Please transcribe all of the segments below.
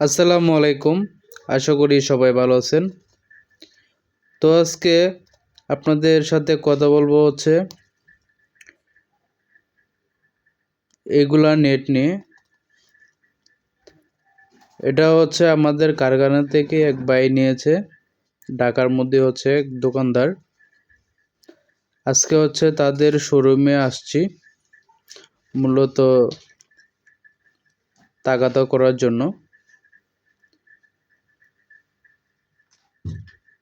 আসসালামু আলাইকুম। আশা করি সবাই ভালো আছেন। তো আজকে আপনাদের সাথে কথা বলবো হচ্ছে এগুলা নেট নিয়ে। এটা হচ্ছে আমাদের কারখানা থেকে এক ভাই নিয়েছে, ঢাকার মধ্যে হচ্ছে এক দোকানদার। আজকে হচ্ছে তাদের শোরুমে আসছি মূলত তাগাদা করার জন্য।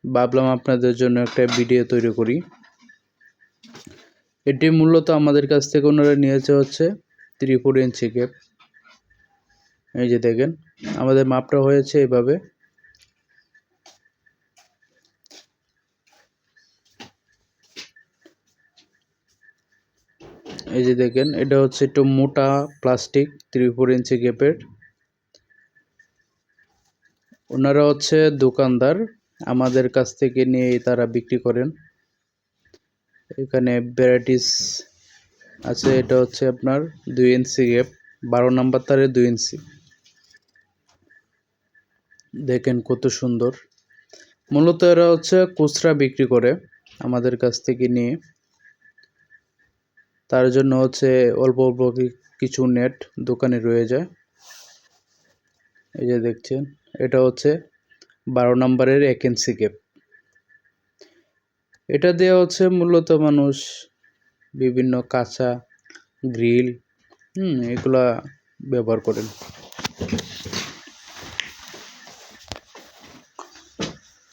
ভাবলাম আপনাদের জন্য একটা ভিডিও তৈরি করি। এটি মূলত আমাদের কাছ থেকে ওনারা নিয়েছে হচ্ছে 3-4 ইঞ্চি গ্যাপ। এই যে দেখেন আমাদের মাপটা হয়েছে এইভাবে। এই যে দেখেন এটা হচ্ছে একটু মোটা প্লাস্টিক 3-4 ইঞ্চি গ্যাপের। ওনারা হচ্ছে দোকানদার, আমাদের কাছ থেকে নিয়ে তারা বিক্রি করেন। এখানে ভ্যারাইটিস আছে। এটা হচ্ছে আপনার 2 ইঞ্চি গ্যাপ, 12 নাম্বার তারে 2 ইঞ্চি। দেখেন কত সুন্দর। মূলত এরা হচ্ছে খুচরা বিক্রি করে আমাদের কাছ থেকে নিয়ে। তার জন্য হচ্ছে অল্প অল্প কিছু নেট দোকানে রয়ে যায়। এই যে দেখছেন এটা হচ্ছে 12 নম্বরের 1 ইঞ্চি গ্যাপ। এটা দিয়ে হচ্ছে মূলত মানুষ বিভিন্ন কাঁচা গ্রিল এগুলা ব্যবহার করেন।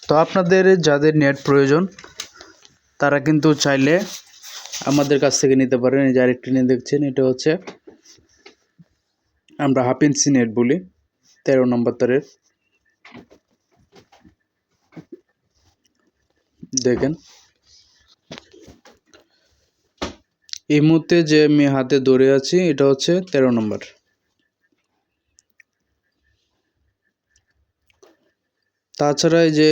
তো আপনাদের যাদের নেট প্রয়োজন তারা কিন্তু চাইলে আমাদের কাছ থেকে নিতে পারেন। এই যে আরেকটি নেট দেখছেন, এটা হচ্ছে আমরা 1/2 ইঞ্চি নেট বলি, 13 নম্বর তারের। দেখেন এই মুহূর্তে যে আমি হাতে ধরে আছি এটা হচ্ছে 13 নম্বর। তাছাড়া এই যে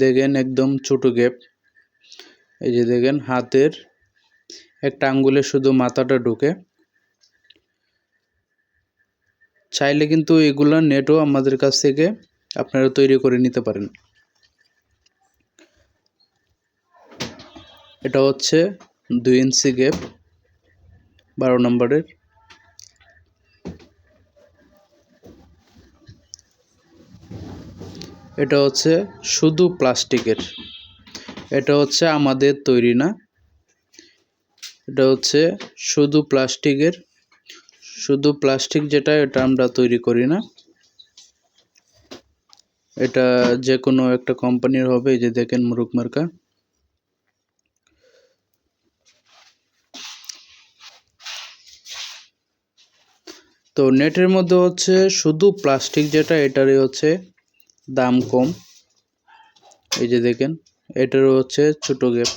দেখেন একদম ছোট গ্যাপ। এই যে দেখেন হাতের একটা আঙ্গুলে শুধু মাথাটা ঢুকে। চাইলে কিন্তু এগুলা নেটও আমাদের কাছ থেকে আপনারা তৈরি করে নিতে পারেন। এটা হচ্ছে 2 ইঞ্চি গ্যাপ 12 নম্বরের। এটা হচ্ছে শুধু প্লাস্টিকের, এটা হচ্ছে আমাদের তৈরি না। এটা হচ্ছে শুধু প্লাস্টিকের, শুধু প্লাস্টিক যেটা এটা আমরা তৈরি করি না। এটা যে কোনো একটা কোম্পানির হবে। এই যে দেখেন মুরুক মার্কা। তো নেটের মধ্যে হচ্ছে শুধু প্লাস্টিক যেটা এটারই হচ্ছে দাম কম। এই যে দেখেন এটারও হচ্ছে ছোট গ্যাপ।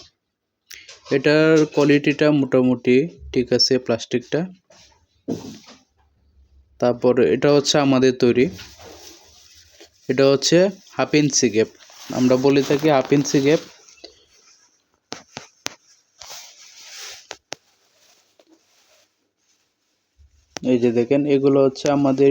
এটার কোয়ালিটিটা মোটামুটি ঠিক আছে প্লাস্টিকটা। তারপর এটা হচ্ছে আমাদের তৈরি। এটা হচ্ছে 1/2 ইঞ্চি গ্যাপ, আমরা বলে থাকি 1/2 ইঞ্চি গ্যাপ। এই যে দেখেন এগুলো হচ্ছে আমাদের